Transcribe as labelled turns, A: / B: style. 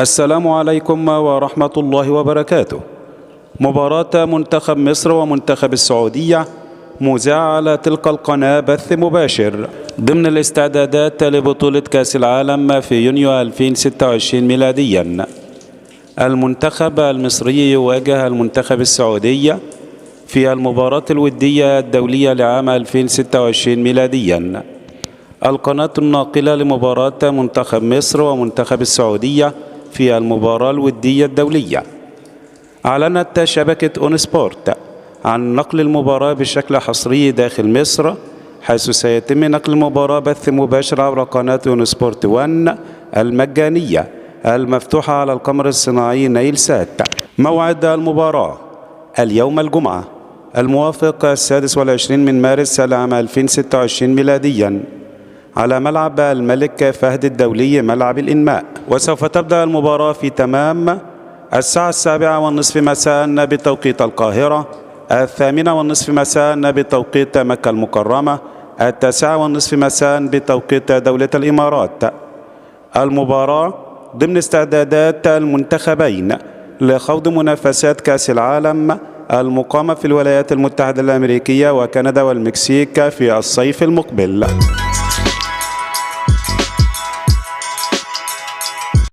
A: السلام عليكم ورحمة الله وبركاته. مباراة منتخب مصر ومنتخب السعودية مذاعة على تلك القناة بث مباشر ضمن الاستعدادات لبطولة كأس العالم في يونيو 2026 ميلاديا. المنتخب المصري يواجه المنتخب السعودي في المباراة الودية الدولية لعام 2026 ميلاديا. القناة الناقلة لمباراة منتخب مصر ومنتخب السعودية في المباراة الودية الدولية. أعلنت شبكة أون سبورت عن نقل المباراة بشكل حصري داخل مصر، حيث سيتم نقل المباراة بث مباشر عبر قناة أون سبورت 1 المجانية المفتوحة على القمر الصناعي نايل سات. موعد المباراة اليوم الجمعة الموافق 26 من مارس العام 2026 ميلاديا على ملعب الملك فهد الدولي ملعب الإنماء، وسوف تبدأ المباراة في تمام الساعة 7:30 مساء بتوقيت القاهرة، 8:30 مساء بتوقيت مكة المكرمة، 9:30 مساء بتوقيت دولة الإمارات. المباراة ضمن استعدادات المنتخبين لخوض منافسات كأس العالم المقامة في الولايات المتحدة الأمريكية وكندا والمكسيك في الصيف المقبل.